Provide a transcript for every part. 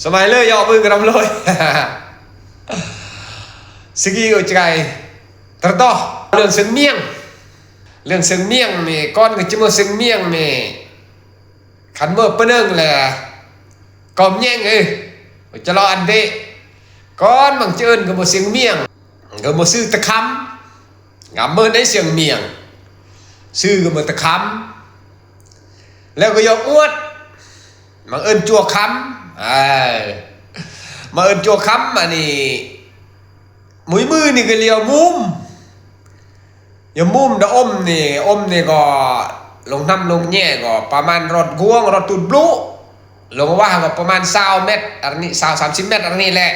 สมัยเลยย่อมือกระดำเลยsegi ở trái terto lương sừng miêng này con người chỉ mua sừng miêng này khán mơ bên đường là còm nhanh ấy cho lo ăn đi con bằng chân có một sừng miêng có một sư tắc khăm ngắm ơn đấy sừng miêng sư có một tắc khămแล้วก็ยกอวดมาเอิ้นจั่วค้ำมาเอิ้นจั่วค้ำมานี่มุ้ยมือนี่ก็เลียวมุมอย่ามุมนะอมนี่ก็ลงน้ำลงแง่ก็ประมาณรถก้วงรถตุดบลูลงว่าก็ประมาณ20 เมตรอันนี้30 เมตรอันนี้แหละ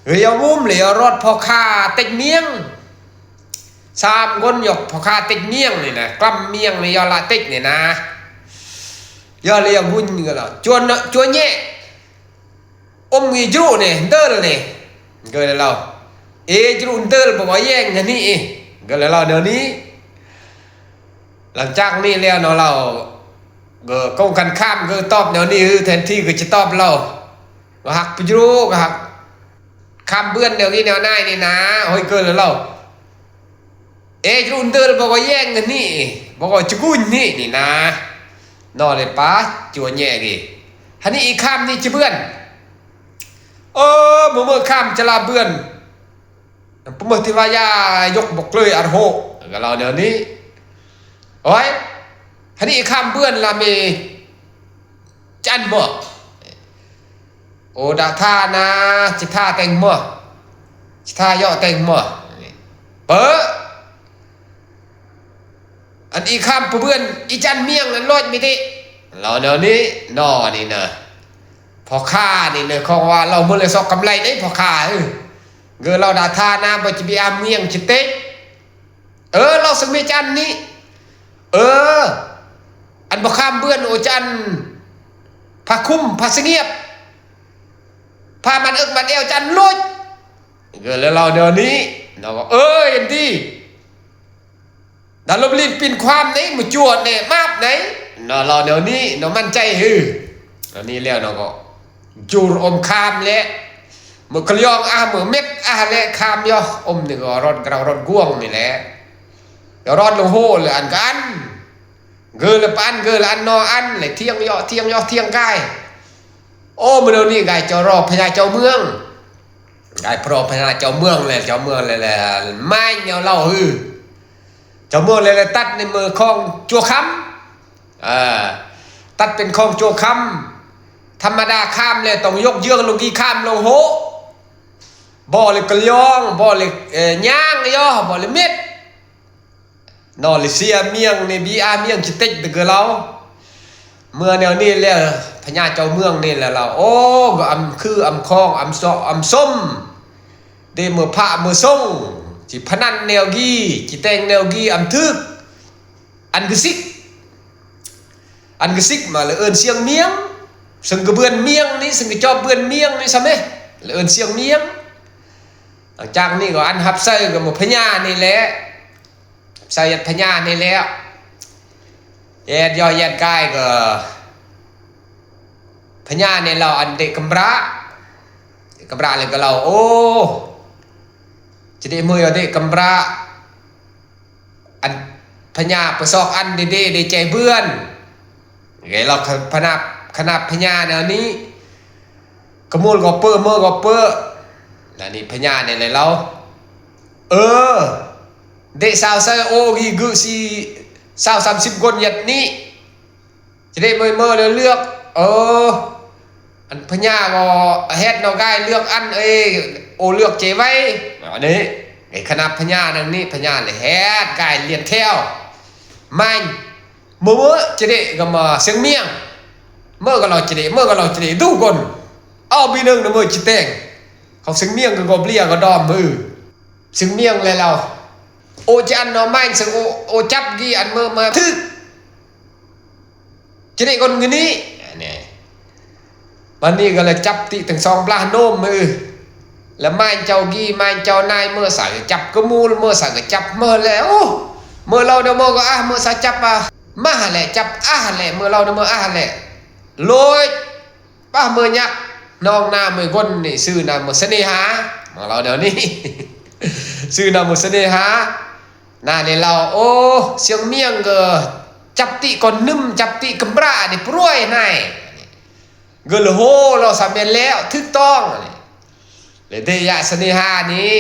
เลียวมุมเลียวรถพอค่าติดเมียง3 คนยกพอค่าติดเมียงนี่นะกล้ำเมียงนี่ยอละติดนี่นะยอเลียววุ่นก็แล้วจวนแง่อมงีจุนี่เดินนี่ก็เลยเราจุนเตอร์บอกว่าแย่งอย่างนี้ก็เลยเราเดี๋ยวนี้หลังจากนี้แล้วเนาะเราก็กงกันข้ามก็ตอบเดี๋ยวนี้แทนที่ก็จะตอบเราก็หักไปจุก็หักข้ามเบื้อนเดี๋ยวนี้แนวหน้านี่นะโอ้ยเกินแล้วเราจุนเตอร์บอกว่าแย่งอย่างนี้บอกว่าจุกุนนี่นะนอเลยป้าจวนแย่กี่ฮันนี่อีกข้ามนี่จะเบื้อนเมื่อข้ามจะลาเบื่อนเมื่อที่ว่ายายกบกเลยอันโหกับเราเดี๋ยวนี้โอ้ยฮันนี่ข้ามเบื่อนลาเมจันหมอโอดาท่านะจิท่าแต่งหมอจิท่าย่อแต่งหมอเปิดอันอีข้ามเบื่อนอีจันเมียงนั้นลอยไม่ได้เราเดี๋ยวนี้นอนี่นะพอค่านี่เนี่ยของว่าเราเมื่อไรสอกกำไรได้พอค่าเกิดเราด่าท่าน้ำไปจะไปอาเมียงจิตเต้เราสมัยจันนี่อันพอข้ามเบื่อนโอจันพาคุ้มพาเงียบพามันมันเอวจันลุยเกิดแล้วเราเดี๋ยวนี้เราก็เห็นดีดาลบลินปินความไหนมาจวดเนี่ยมาบไหนเราเดี๋ยวนี้เรามั่นใจตอนนี้แล้วเราก็จูรอมคามเละเมื่อกระยองเมื่อเม็ดเละคามย่ออมนี่ก็รอนกระรอนก้วงนี่แหละเดี๋ยวรอนลงโหเลยอันกันเกลือปันเกลืออันนออันเลยเที่ยงย่อเที่ยงกายเมื่อเดี๋ยวนี้ไก่เจ้ารอพญาเจ้าเมืองไก่พรอพญาเจ้าเมืองเลยแหละไม่เนาเล่าเจ้าเมืองเลยตัดในมือของจั่วคำตัดเป็นของจั่วคำธรรมดาข้ามเลยต้องยกเยื้องลงกี่ข้ามลงโหบ่อเลยกระยองบ่อเลยย่างย่อบ่อเลยเม็ดนอเลยเสียเมียงในบีอาเมียงจิตติดเกเราเมื่อแนวนี้แล้วพญาเจ้าเมืองนี่แหละเราก็คือคองซอส้มเดเมื่อพระเมื่อส่งจิพนันแนวกี้จิแตงแนวกี้ทึกอันกสิกมาเลยเสียงเมียงซึ่งกระเบือนเมียงนี่ซึ่งกระจอบเบือนเมียงนี่ใช่ไหมเลยเสียงเมียงหลังจากนี้ก็อันหับใส่กับหมดพญานี่แหละใส่ยัดพญานี่แหละแยดย่อแยดกายก็พญาเนี่ยเราอันเด็กกำระเลยก็เราจะได้มือเด็กกำระอันพญาประสอกอันเด็ใจเบื่อนไงเราขนาดพญาแนวนี้กระมูลก็เปื้อเมื่อก็เปื้อแล้วนี่พญาเนี่ยเลยเราเด็กสาวใส่กีกุสี30 คนยัดนี้จะได้เมื่อเลือกอันพญาก็เฮ็ดเราได้เลือกอันเลือกเจไว้อันนี้ไอ้ขนาดพญานั่นนี่พญาเลยเฮ็ดกายเลียนเที่ยวมันเมื่อจะได้ก็มาเสียงเมียงเมื่อก็เราจะได้ดูคนบีนึงนะเมื่อจิตเตงเขาเสียงเมียงก็เปลี่ยก็ดอมมือเสียงเมียงเลยเราจันเนาะมันเสียงจับกี่อันเมื่อมาทึกจะได้คนเงินนี้เนี่ยวันนี้ก็เลยจับติถึง2 ปลาโนมมือแล้วมันเจ้ากี้มันเจ้านายเมื่อใส่จับก็มูลเมื่อใส่ก็จับเมื่อแล้วเมื่อเราเดี๋ยวเมื่อก็เมื่อใส่จับมาแหละจับแหละเมื่อเราเดี๋ยวเมื่อแหละลอยป้า เมื่อยักน้องหน้าเมื่อก้นนี่ซื้อนามือเสน่หาของเราเดี๋ยวนี้ ซื้อนามือเสน่หาหน้าเนี่ยเราโอ้เสียงเมียงก็จับติก่อนนึ่มจับติกำราเนี่ยปรวยนายเกิดโหเราสำเร็จแล้วถูกต้องเลยเดียเสน่หานี้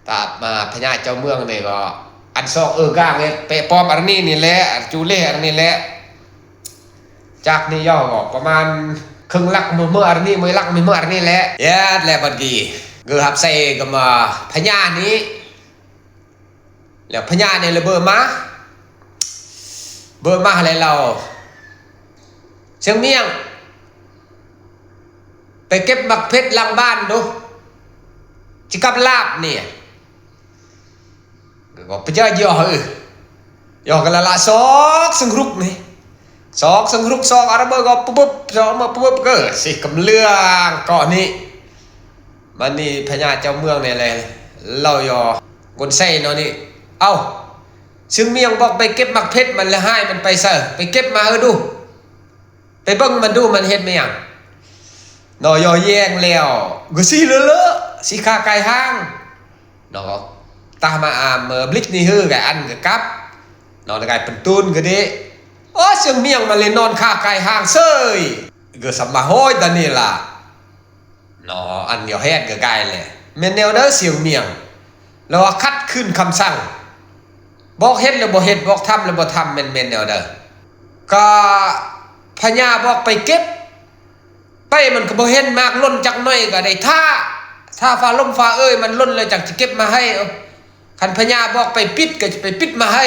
ตามมาพญาเจ้าเมืองนี่ก็อันซอกก้างเนี่ยเปะปอมอันนี้นี่แหละจูเล่อันนี้แหละจากนี่ย่อก็ประมาณครึ่งลักเมื่ออันนี้ไม่ลักไม่เมื่ออันนี้แหละแย่แล้วบัดกี้เกือบใส่ก็มาพญานี้แล้วพญาเนี่ยเลยเบอร์มาอะไรเราเชียงเมียงไปเก็บบักเพชรหลังบ้านดูจิกับลาบเนี่ยก็ไปเจอย่อย่อกันละซอกสังรุกนี่ซอกสังรุกซอกอะไรเบอร์ก็ปุ๊บซอกมาปุ๊บก็สิกำเลืองเกาะนี้มันนี่พญาเจ้าเมืองเนี่ยเลยเราย่อกนไส้เนาะนี่เอ้าซึ่งเมียงบอกไปเก็บมักเพชรมันเลยให้มันไปเสไปเก็บมาดูไปเบิ้งมันดูมันเฮ็ดไม่ยังนอยแย่งแล้วก็สิเลอะสิขาไก่ห้างนอตามาบลิกนี่ฮือไก่อันกับกับนอนไก่เป็นตูนก็ดีโอ้ซึ่งเมียงมันเลยนอนขาไก่ห้างเซยก็สมาห้อยตอนนี้ล่ะนออันเดียวแฮดกับไก่เลยเมนแนวเด้อเสียงเมียงแล้วคัดขึ้นคำสั่งบอกเฮ็ดแล้วบ่เฮ็ดบอกทำแล้วบ่ทำเมนแนวเด้อก็พญาบอกไปเก็บไปมันก็บ่เห็นมากล้นจักหน่อยก็ได้ถ้าฟ้าลมฟ้าเอ้ยมันล้นเลยจักจะเก็บมาให้คันพญาบอกไปปิดก็จะไปปิดมาให้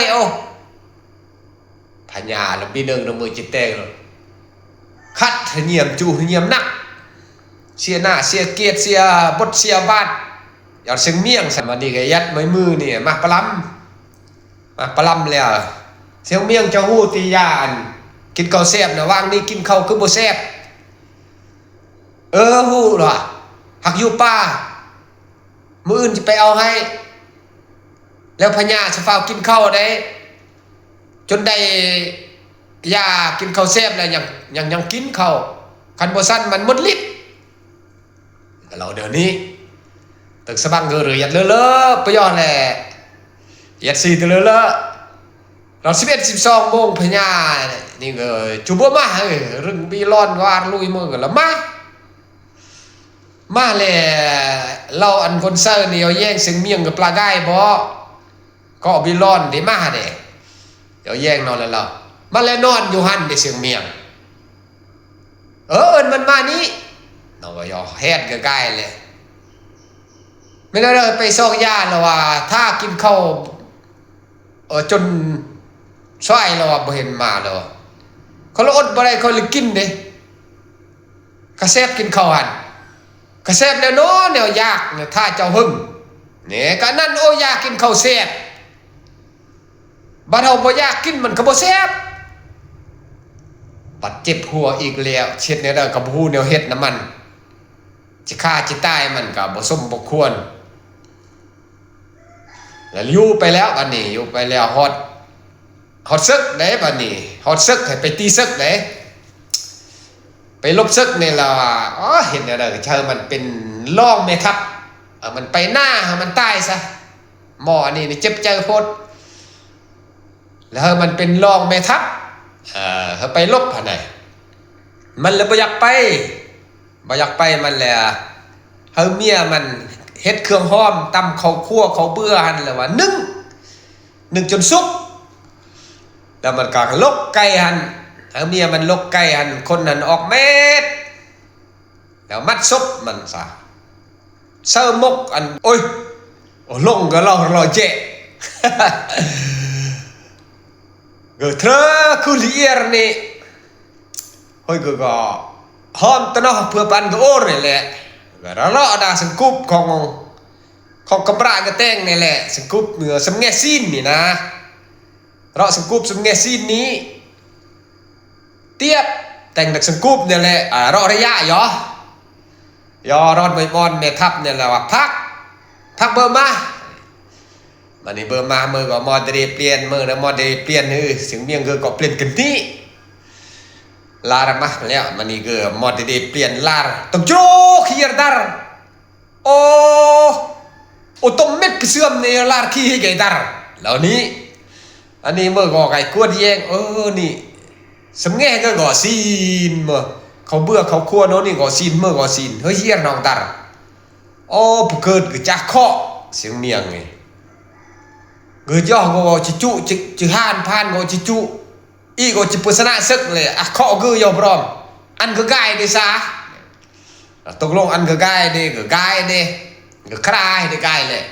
พญาแล้วปีนึงมือจิตแตกเลยคัดเหี่ยมจูเหี่ยมนักเสียหน้าเสียเกียรติเสียบทเสียบาทอย่างเสียงเมี่ยงสันวันนี้ก็ยัดมือนี่มาปลำแล้วเสียงเมี่ยงเจ้าหู้ตียานกินข้าวแซ่บนะว่างนี่กินข้าวคือบ่แซ่บหู้หรอหักอยู่ป้ามื้ออื่นจะไปเอาให้แล้วพญาจะเฝ้ากินข้าวได้จนได้ยากินข้าวแซ่บแล้วยังกินข้าวคันบ่ซั่นมันหมดฤทธิ์เราเดี๋ยวนี้ตึกสะบังเกอหรือยัดเลอะไปย้อนแหละยัดสี่ตัวเลอะเรา11-12 โมงพญานี่ก็จูบมารึงบีร้อนวาดลุยมือกันแล้วมาเลยเราอันคนเซอร์นี่เอาแย่งเสียงเมียงกับปลาไก่บ่ก็บีร้อนได้มาเด้เดี๋ยวแย่งนอนแล้วเรามาแล้วนอนอยู่หันได้เสียงเมียงเอิ้นมันมานี้เราก็ยอแฮดกับไก่เลยไม่ได้ไปซอกยาแล้วว่าถ้ากินข้าวจนช่วยเราบ่เห็นมาแล้วเขาละอดบ่ได้เขาเลยกินเด้กระแซบกินข้าวหันกระแซบแล้วเนาะแนวยากเนี่ยถ้าเจ้าหึงเนี่ยก็นั่นอยากกินข้าวแซ่บบัดเฮาบ่อยากกินมันก็บ่แซ่บบัดเจ็บหัวอีกแล้วเช็ดเนี่ยเด้อก็บ่ฮู้แนวเฮ็ดน้ำมันสิฆ่าสิตายมันก็บ่สมบ่ควรแล้วอยู่ไปแล้วบัดนี้อยู่ไปแล้วฮอดซึกเด้บัดนี้ฮอดซึกให้ไปตีซึกเด้ไปลบซึกนี่ล่ะเห็นอะไรเชิญมันเป็นล่องเมทับมันไปหน้ามันตายซะหมอนี่เจ็บใจโคตรแล้วมันเป็นล่องเมทับไปลบผ่านไหนมันเลยบ่อยากไปมันแหละเมียมันเฮ็ดเครื่องหอมตำข้าวคั่วข้าวเบื่อหันแล้วว่านึ่งจนสุกแล้วมันก็ลกไก่หันเมียมันลกไก่หันคนนั้นออกเม็ดแล้วมัดซบมันซะเซอร์มกอันลงก็เราเจ๊เกิดเธอคือเลียร์นี่ก็หอมตะนอเพื่อปันก็โอ้นี่แหละเราดาสังกุบของกระปรากระแตงนี่แหละสังกุบเหนือสมแงซีนนี่นะเราสังกุบสมแงซีนนี้เทียบแต่งดักสังกุบเนี่ยแหละรอระยะยอรอดใบบอลเมทับเนี่ยแหละว่าพักเบอร์มามันนี่เบอร์มามือก็มอเดเปลี่ยนมือนะมอเดเปลี่ยนเสียงเมียงก็เปลี่ยนกันที่ lar mah lea mani ke mod de plian lar tong jro khir dar o otomet ke siam ne lar khi ke dar laoนี้อันนี้เมื่อก่อไก่กวนแยงนี่สำแง่ก็ก่อซีนเมื่อเขาเบื่อเขาคั่วโน่นนี่ก่อซีนเมื่อก่อซีนเฮ้ยเฮียน้องตาผู้เกิดก็จักเคาะเสียงเมียงไงเกิดย่อก็จิจุจิห่านพานก็จิจุอีก็จิปุษณะซึกเลยเคาะก็ยอมพร้อมอันก็ง่ายดีซะตกลงอันก็ง่ายดีก็ง่ายดีก็คลายดีง่ายเลย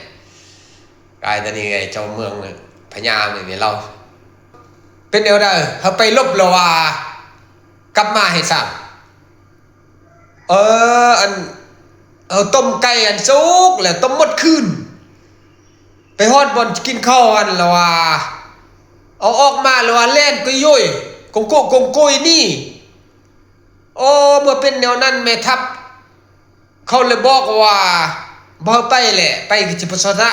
ง่ายแต่นี่ไงเจ้าเมืองเลยพญาเนี่ยเราเป็นเดียวได้เขาไปลบเราว่ากลับมาให้สั่งอันต้มไก่อันสุกแหละต้มหมดคืนไปฮอดบนกินข้าวอันเราว่าเอาออกมาเราว่าเล่นกุยยุยกงโก้กงกุยนี่เมื่อเป็นแนวนั้นแม่ทัพเขาเลยบอกว่าบ่ไปแหละไปกับจิปสนะ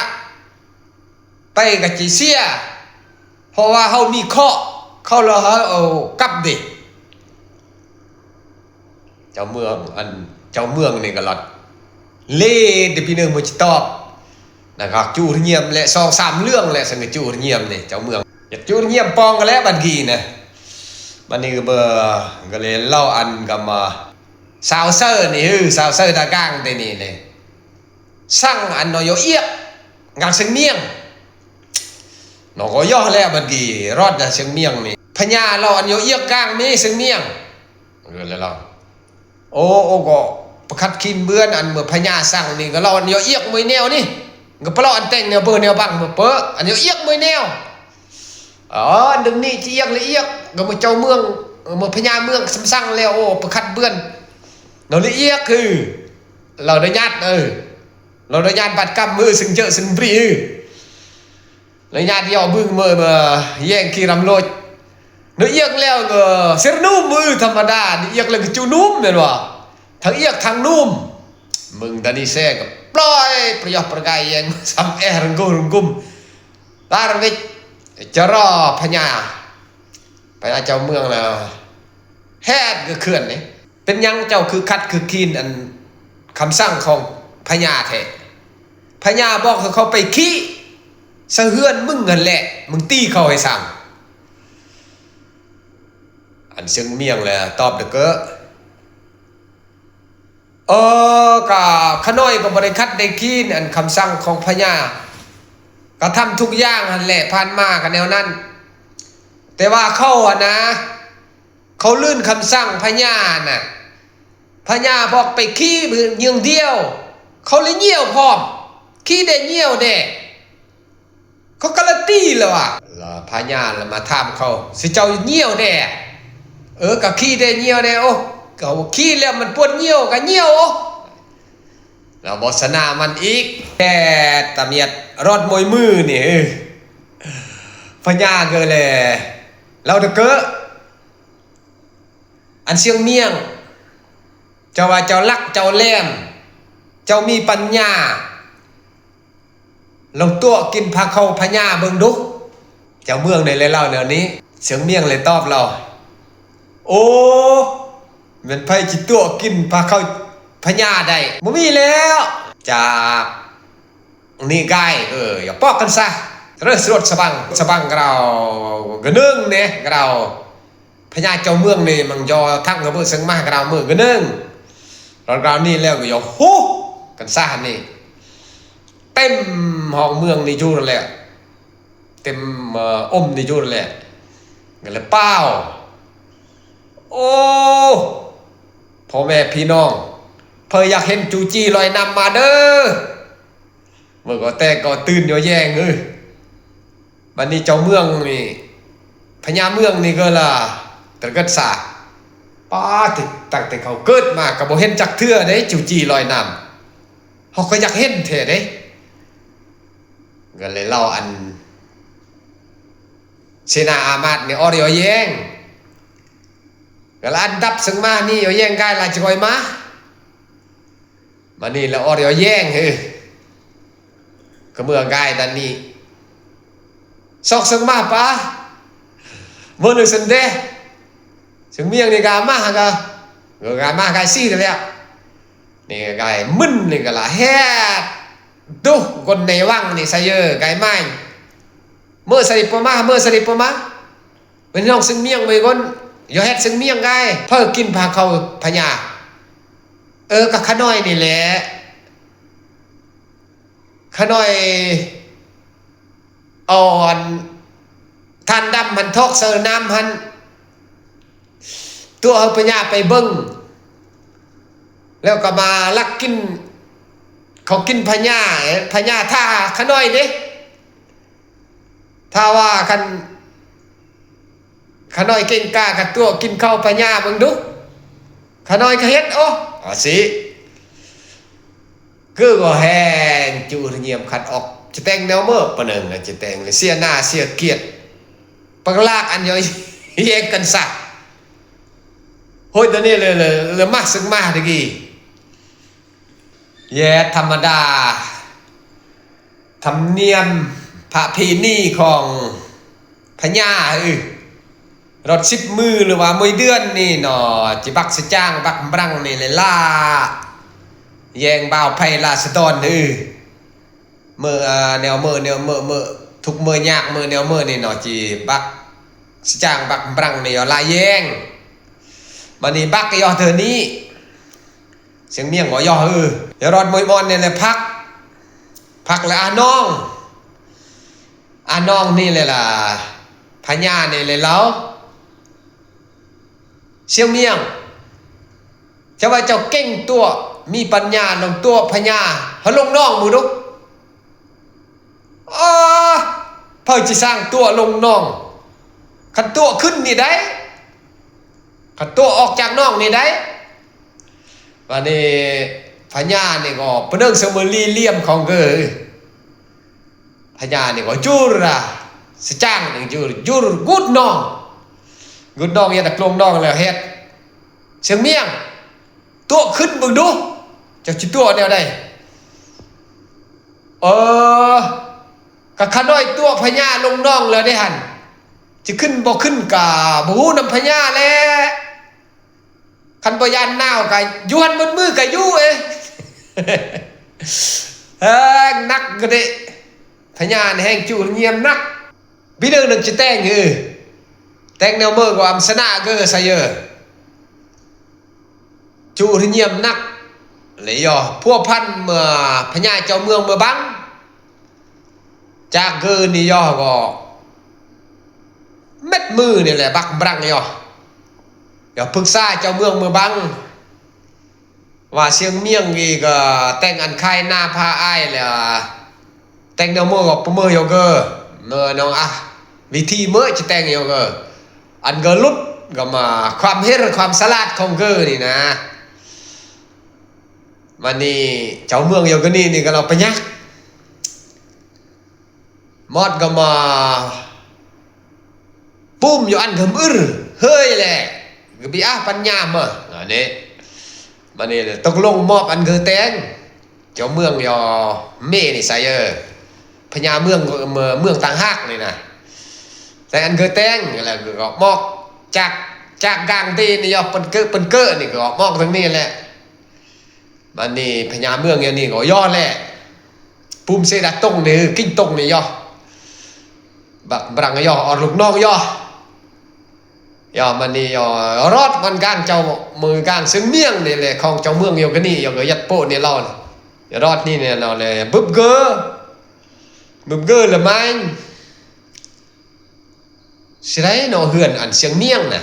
ไปกับจีเซียเพราะว่าเขามีเคาะเขาเราเอากับเด็กเจ้าเมืองนี่ก็หลอดเล่เดี๋ยวพี่หนึ่งมันจะตอบนะครับจูเงียบแหละ2-3เรื่องแหละสังจูเงียบนี่เจ้าเมืองอยากจูเงียบปองกันแล้วบัดกี้นะบัดนี้ก็เบอร์ก็เลยเล่าอันกับมาสาวเซอร์นี่สาวเซอร์ตะก้างแต่นี่เลยสั่งอันน้อยเอียกงานเสียงเมียงน้องก็ย่อแล้วบัดกี้รอดจากเสียงเมียงนี่พญาเราอันเอียกก้างนี่เสียงเมียงเลยเราก็ประคัดคินเบื้อนอันเมื่อพญาสั่งนี่ก็เราอันเอียกมวยแนวนี่ก็เปล่าอันแต่งแนวเบอร์แนวบังเมื่อเปออันเอียกมวยแนวดึงนี่ที่เอียกละเอียกก็มาเจ้าเมืองมาพญาเมืองสั่งแล้วประคัดเบื้อนเราละเอียกคือเราได้ญาติเราได้ญาติบัดกำมือซึ่งเจอซึ่งปรีเราญาติย่อบึ้งมือมาแย่งกีรำโลดnó yếc leo ngờ xếp núm mưธรรมดานี่yếc là cái chú núm này rồi thằng yếc thằng núm mừng ta đi xeกับปล่อยประหยัดประกายยังซ้ำรังกุมตาร์วิจะรอพญาเจ้าเมืองแล้วแฮดก็เขื่อนนี่เป็นยังเจ้าคือคัดคือคีนอันคำสั่งของพญาแท้พญาบอกเขาไปขี้สะเฮือนมึงเงินแหละมึงตีเขาให้สั่งอันเสียงเมียงเลยตอบเด็กก็ขน้อยก็บริคัดได้ขี้อันคำสั่งของพญาก็ทำทุกอย่างหันแหละผ่านมากันแนวนั้นแต่ว่าเขาเขาลื่นคำสั่งพญาน่ะพญาบอกไปขี้ยืงเดียวเขาเลยเงี้ยวพร้อมขี้ได้เงี้ยวเด้เขาการันตีเลยว่ะพญาแล้วมาถามเขาสิเจ้าเงี้ยวเด้กับขี้ได้เงี้ยวเด้ก็ขี้แล้วมันปวดเงี้ยวก็เงี้ยวแล้วบทสนามันอีกแค่ตะเมียดรอดมวยมือนี่พญาเกเลยเราเด็กอันเสียงเมียงเจ้าว่าเจ้าลักเจ้าแหลมเจ้ามีปัญญาลงตัวกินพาเข้าพญาเบิ่งดุเจ้าเมืองในเลยเล่าเดี๋ยวนี้เสียงเมียงเลยตอบเราเป็นไผจิตตัวกินพาเข้าพญาได้บ่มีแล้วจากนี่กายอย่าปอกกันซะเรื่องสรดสบังเรากระนึ่งเนี่ยเราพญาเจ้าเมืองนี่มันยอทั้งกับเมืองสังมาเราเมืองกระนึ่งเรานี่แล้วก็ยอฮู้กันซะนี่เต็มห้องเมืองนี่อยู่นั่นแหละเต็มนี่อยู่นั่นแหละกันเลยเป้าพ่อแม่พี่น้องเพื่ออยากเห็นจูจีลอยนำมาเด้อเมื่อก็แต่ก็ตื่นอยู่แย่งวันนี้เจ้าเมืองนี่พญาเมืองนี่ก็ล่ะตระกัดสาป้าติดตั้งแต่เขาเกิดมาก็บ่เห็นจักเทื่อเด้จูจีลอยนำเขาก็อยากเห็นแท้เด้ก็เลยเล่าอันเสนาอามาตย์นี่เดียวแย่งก็อันดับซึ่งมานี่แย่งกายลาจอยมานี่แล้วเดียวแย่งก็เมื่อกายดันนี้ซอกซึ่งมาป้าเมื่อหนึ่งสันเด เสียงเมียงนี่กามาฮะกามาไกซี่เลยอ่ะนี่ไก่มึนนี่ก็ละแฮดดูคนในวังนี่ใส่เยอะไก่ไม้เมื่อสลิปปมาเป็นน้องซึ่งเมียงไปคนอย่าเฮ็ดซึ่งเมียงไก่เพิ่อกินพาเขาพญากับขน้อยนี่แหละขน้อยอ่อนท่านดำมันทอกเสือน้ำหันตัวเขาพญาไปเบิ้งแล้วก็มาลักกินเขากินพญาท่าขน้อยเด้ถ้าว่าคันขน้อยเก่งกล้ากับตัวกินข้าวพญามึงดูขน้อยก็เฮ็ดอ๋อสิก็แห้งจูดเงียบขัดออกจะแต่งแนวเมื่อปะหนึ่งจะแต่งเลยเสียหน้าเสียเกียรติปักลากอันย่อยแยกกันสักโหยตอนนี้เลยมากสึกมากตะกี้แย่ธรรมดาธรรมเนียมพระพีนี่ของพญารถ10 มือหรือว่ามื้อเดือนนี่หนอจิบักสจ้างบักบรังนี่เลยล่าแยงบ่าวไพลาสตอนเมื่อแนวเมื่อทุกเมื่อยากเมื่อแนวเมื่อนี่หนอจีบักสจ้างบักบรังนี่ลายแยงบัดนี้บักก็ย่อเธอนี้เสียงเมียงบ่ย่อเดี๋ยวรอดมวยมอนนี่แหละพักแล้วอาน้องนี่เลยล่ะพญานี่เลยแล้วเสียงเมียงจะว่าเจ้าเก่งตัวมีปัญญาลงตัวพญาเขาลงน้องมือดุเพื่อจะสร้างตัวลงน้องขันตัวขึ้นนี่ได้ขันตัวออกจากน้องนี่ได้วันนี้พญานี่ก็เป็นเรื่องเสมอลี่เลี่ยมของพญานี่ก็จูระสจ้างหนึ่งจูรกุดน้องอย่าตะกลงน้องแล้วเฮ็ดเสียงเมียงตัวขึ้นมึงดูจะชิตัวแนวใดกับขน้อยตัวพญาลงน้องแล้วได้หันจะขึ้นบ่ขึ้นกะบ่ฮู้นำพญาแล้วคันบ่ยานนาวกะยวนบนมือกะอยู่นักก็ได้พญาแห่งจูเงียมนักพี่เดินจะแต่งแต่งแนวเมื่อกว่าอัมสนะก็ใส่จูเงียมนักเลยพวกพันเมื่อพญาเจ้าเมืองเมื่อบังจากนี่ก็เม็ดมือนี่แหละบักบรังอย่าปรึกษาเจ้าเมืองเมื่อบังว่าเสียงเมียงอีกแต่งอันไข่หน้าพาอ้ายแล้วแต่งแนวเมื่อก็เมื่อก็เมื่อน้องวิธีเมื่อจะแต่งก็อันก็ลุดก็มาความเฮ็ดความสลัดของนี่นะวันนี้เจ้าเมืองก็นี่ก็เราไปยักมอดก็มาปุ้มอยู่อันขมือเฮ้ยแหละก็บีปัญญามาเนี่ยวันนี้ตกลงมอบอันแตงเจ้าเมืองเม่นี่ใส่พญาเมืองต่างหากนี่นะแต่อันแตงอะไรก็มอกจากกลางตีนี่เป็นเกอนี่ก็มอกทั้งนี้แหละวันนี้พญาเมืองนี่ก็ย่อแหละปุ่มเสดัดตรงนี่กิ้งตรงนี่บักบรังออกลูกน้องมันนี่รอดมันกลางเจ้ามือกลางซึ่งเมียงนี่แหละของเจ้าเมืองก็นี่ก็ยัดโป้นี่เรารอดนี่เนี่ยเราเลยบึบเกอละมันสิได้เนาะเฮือนอันเสียงเมียงน่ะ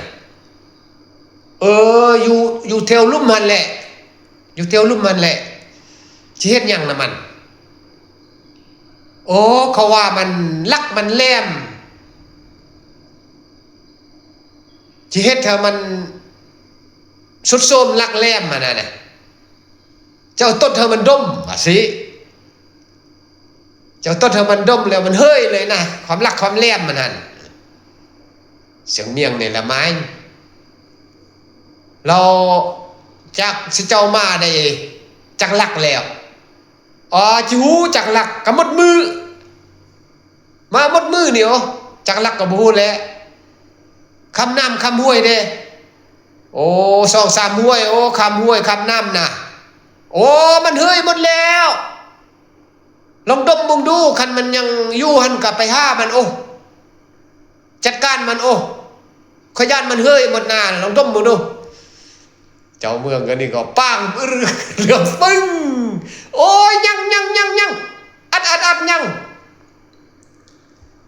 อยู่แถวลุ่มมันแหละอยู่แถวลุ่มมันแหละสิเฮ็ดหยังน่ะมันเขาว่ามันลักมันแหลมสิเฮ็ดเธอมันสุดโทรมลักแหลมมันน่ะเจ้าต้นเธอมันดมสิเจ้าต้นเธอมันดมแล้วมันเฮ้ยเลยนะความลักความแหลมมันนั่นเสียงเมียงนี่ละไม้เราจากสิเจ้ามาได้จักลักแล้วจิหูจักลักกับมดมือมาหมดมือนี่จักลักกับบูแล้วคำน้ำคำห้วยเด้ โอ้สองสามห้วยโอ้คำห้วยคำน้ำน่ะโอ้มันเฮยหมดแล้วลองดมมองดูคันมันยังอยู่หันกลับไปห้ามันโอ้จัดการมันโอ้ขยันมันเฮยหมดหน้าลองดมมองดูเจ้าเมืองกันนี่ก็ปังเรื่องปึ้งโอ้ยยังอัดยัง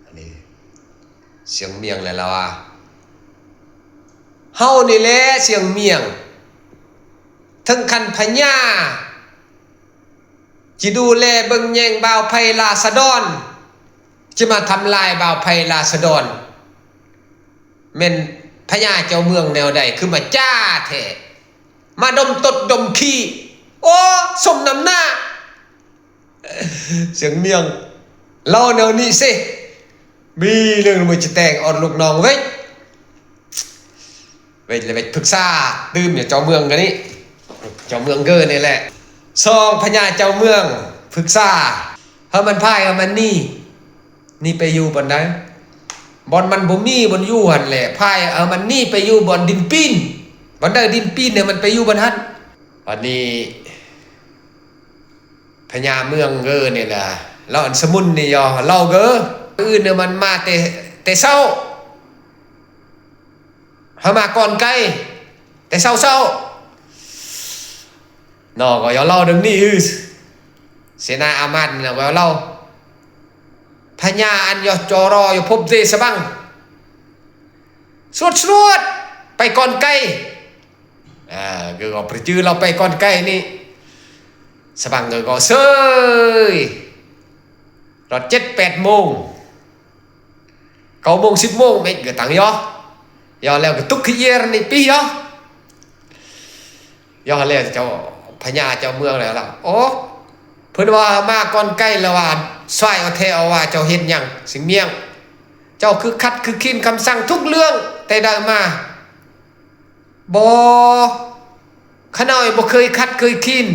อันนี้เสียงเมียงเลยแล้วอ่ะเฮานี่แหละเสียงเมียงทั้งคันพญาจิดูแลเบิ่งแยงบ่าวไพลาสะดอนจะมาทำลายบ่าวไพลาสะดอนแม่นพญาเจ้าเมืองแนวใดคือมาจ้าแท้มาดมตดดมขี้โอ้สมน้ำหน้าเสียงเมียงเล่าแนวนี้สิมีเรื่องมันจะแต่งอ่อนลูกน้องเว้ยเลยไปปรึกษาดื่มอย่าเจ้าเมืองกันนี่เจ้าเมืองเกินนี่แหละซองพญาเจ้าเมืองปรึกษาเฮามันพายเฮามันนี่ไปอยู่บนนั้นบอนมันบ่มีบนอยู่หั่นแหละพายเอามันนี่ไปอยู่บนดินปีนบอนได้ดินปีนเนี่ยมันไปอยู่บนหั่นวันนี้พญาเมืองเกอเนี่ยล่ะเราอันสมุนนี่ยอเราเกออื่นเนี่ยมันมาแต่เช้าเฮามาก่อนไกลแต่เช้านอก็อย่าเล่าดึงนี่เสนาอามันน่ะว่าเล่าพญาอันยอจอรออยู่พบเจสบังสวดไปก่อนไกลก็ประจือเราไปก่อนไกลนี่สบังก็เซยรถ7-8 โมง9 โมง 10 โมงไม่เกิดตังยอแล้วก็ตุกขี้เยรนี่ปียแล้วเจ้าพญาเจ้าเมืองแล้วล่ะโอ้เพิ่นว่ามาก่อนใกล้แล้วว่าซอยเอาแท้เอาว่าเจ้าเฮ็ดหยังสิงเมียงเจ้าคือคัดคือคีนคำสั่งทุกเรื่องแต่ได้มาบ่ขน้อยบ่เคยคัดเคยคีน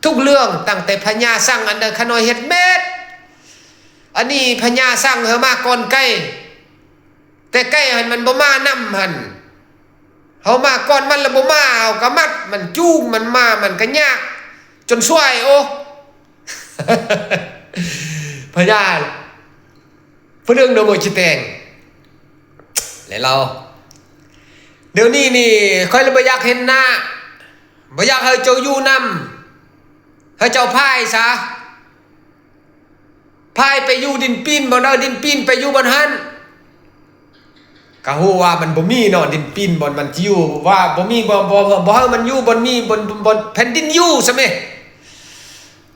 ทุกเรื่องตั้งแต่พญาสั่งอันใดขน้อยเฮ็ดเม็ดอันนี้พญาสั่งเฮามาก่อนใกล้แต่ใกล้หันมันบ่มานำหันเฮามาก่อนมันแล้วบ่มาเอาก็มัดมันจูงมันมามันก็ยากจนช่วยโอ้ พญาเพื่อเรื่องโนโมจิแตงแล้วเราเดี๋ยวนี้นี่ค่อยเลยบ่อยากเห็นหน้าบ่อยากให้เจ้าอยู่นำให้เจ้าพายซะพายไปอยู่ดินปีนบ่ได้ดินปีนไปอยู่บนหันก็ฮู้ว่ามันบ่มีเนาะดินปีนบนมันสิอยู่ว่าบ่มีบ่ให้มันอยู่บนมีบนแผ่นดินอยู่ซะแม่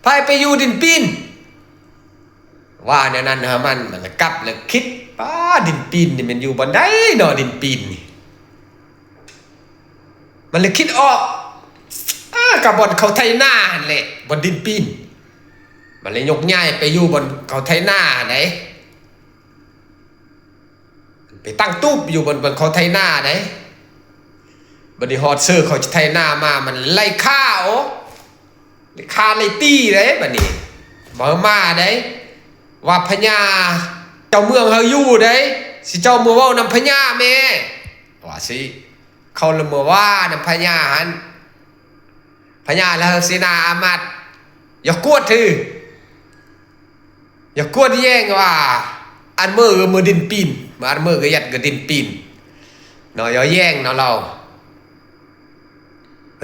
พายไปอยู่ดินปีนว่าแนวนั้นฮะมันกลับแล้วคิดป้าดินปีนนี่มันอยู่บนใดเนาะดินปีนนี่มันเลยคิดออกกับบนเขาไทหน้าแหละบนดินปีนมันเลยยกย้ายไปอยู่บนเขาไทหน้าไหนไปตั้งตู้อยู่บนเขาไทหน้าไหนบัดนี้ฮอดเซอร์เขาไทหน้ามามันไล่ฆ่าโอ้ฆ่าไล่ตีเด้บัดนี้บ่มาเด้ว่าพญาเจ้าเมืองเฮาอยู่เด้สิเจ้ามือเว้านำพญาแม่ว่าสิเขาละมือว่านำพญาหันพญาแล้วเสนาอามัดอย่ากวดถืออย่ากวดแย่งว่าอันมือดินปีนมาอันมือก็ยัดก็ดินปีนเนาะอย่าแย่งเนาะเรา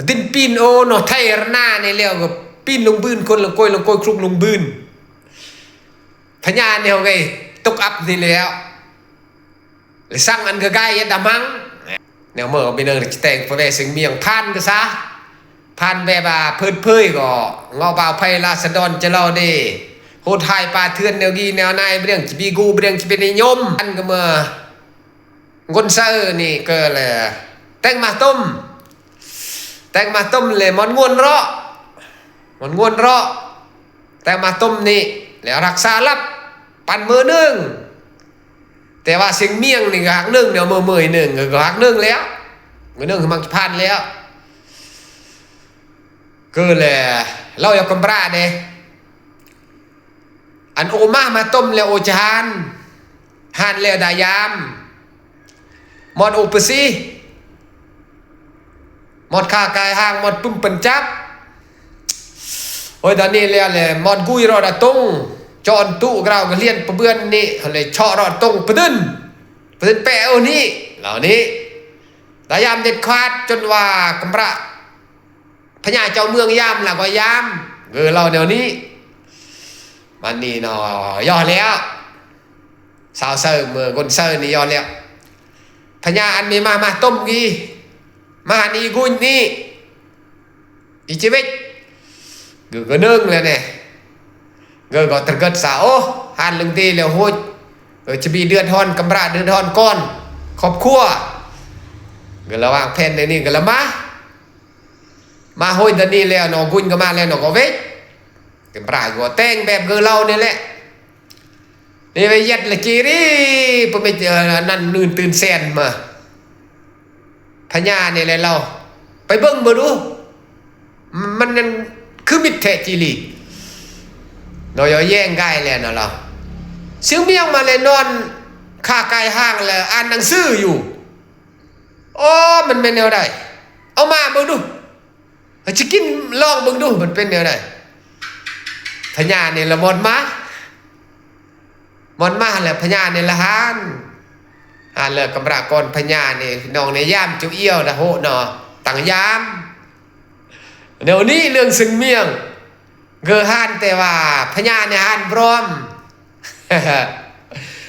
ดินปีนโอ้เนาะไทยหน้าในแล้วก็ปีนลงบืนคนลงโกยคลุกลงบืนพญาเนี่ยไงตกอับนี่แล้วเลยสร้างอันก็ใกล้ยัดดำมังแนวเมื่อไปเนินจะแต่งพระเวสสิงเมียงพันก็ซะพันแบบว่าเพื่อยก็เงาเบาไพลาสะดอนจะเล่าดีโหดหายปลาเทือนแนวกีแนวนายเรื่องจีบีกูเรื่องจีเป็นนิยมอันก็เมื่องนเซอร์นี่ก็เลยแต่งมาต้มเลยมันงวนเราะแต่มาต้มนี่แล้วรักษาลับปั่นมือหนึ่งแต่ว่าเสียงเมียงนี่ก็หักหนึ่งเดี๋ยวมือหนึ่งก็หักหนึ่งแล้วมือหนึ่งคือมันพันแล้วก็เลยเล่าอย่างกำราเด้อันโอมาต้มแล้วโอจานหันแล้วดายามมอนโอปซี หมดค่ากายห้างหมดปุ่มเป็นจับโอ้ยตอนนี้เรียกเลยหมดกุยรอดตุ้งจอนตู้เราก็เลียนประเบือนนี่เลยเชาะรอดตุ้งประดินแปะเอานี่เหล่านี้แต่ยามเด็ดขาดจนว่ากำระพญาเจ้าเมืองยามล่ะก็ยามเราเดี๋ยวนี้มันนี่เนาะย่อแล้วสาวเซอร์เมื่อคนเซอร์นี่ย่อแล้วพญาอันมีมาต้มกีมานี่กุญนี่อีชีวิตก็เนื่องเลยเนี่ยก็ตะเกิดสาวหันลึงตีแล้วโหดจะมีเดือดทอนกำระเดือดทอนก้อนครอบครัวก็ระหว่างแผ่นในนี่ก็ละมาโหดตอนนี้แล้วน้องกุญก็มาแล้วน้องก็เวทกำระก็แต่งแบบเราเนี่ยแหละนี่ไปยัดละจีรีพอไปเจอนั่นนื่นตื่นแสนมาพญาเนี่ยเลยเราไปเบิ้งมาดูมันนั่นคือมิตรแท้จีรีเราอย่าแย่งกายเลยนะเราเสียงเมียงมาเลยนอนข้ากายห้างเลยอ่านหนังสืออยู่โอ้มันเป็นแนวใดเอามาเบิ้งดูจะกินลองเบิ้งดูมันเป็นแนวใดพญาเนี่ยละมอนมาแล้วพญาเนี่ยละหานเลิกกำระกรพญาเนี่ยน้องในย่ามจุเอี้ยวนะโหเนาะต่างยามเดี๋ยวนี้เรื่องซึ่งเมียงเกอหานแต่ว่าพญาเนี่ยหานพร้อม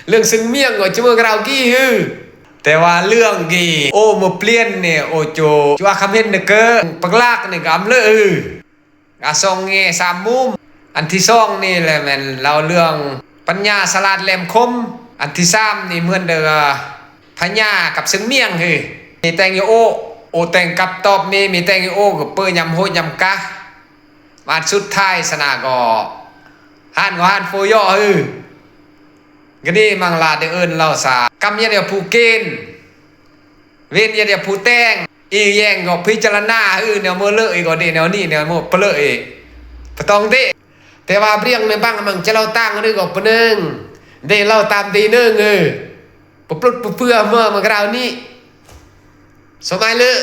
เรื่องซึ่งเมียงก็จะเมื่อเรากี้ฮือแต่ว่าเรื่องกี่โอ้มาเปลี่ยนเนี่ยโอโจจัวคำเห็นเนเกอปักลากเนี่ยกำเลยอาซองเงสามมุมอันที่สองนี่แหละมันเราเรื่องปัญญาสลัดแหลมคมอันที่สามนี่เหมือนเดิมพญากับซึ่งเมียงคือมีแตงโอแต่งกับตอบมีแตงโอกับเปื่อยยำโหยำกะมาสุดท้ายสนาก็ฮันโฟย่อก็นี่มังลาเดินเราสากำยันเดียวผู้เกณฑ์เวียนยันเดียวผู้แตงอีแยงก็พิจารณาเนี่ยเมื่อเลอะก็ดีเนี่ยนี่เนี่ยเมื่อเปลือยปะตองเด้แต่ว่าเรียงในบ้างมันจะเราตั้งนึกออกปะนึงเด้เราตามดีนึงปะปลุดปะเพื่อเมื่อมันกล่าวนี้สมัยเลอะ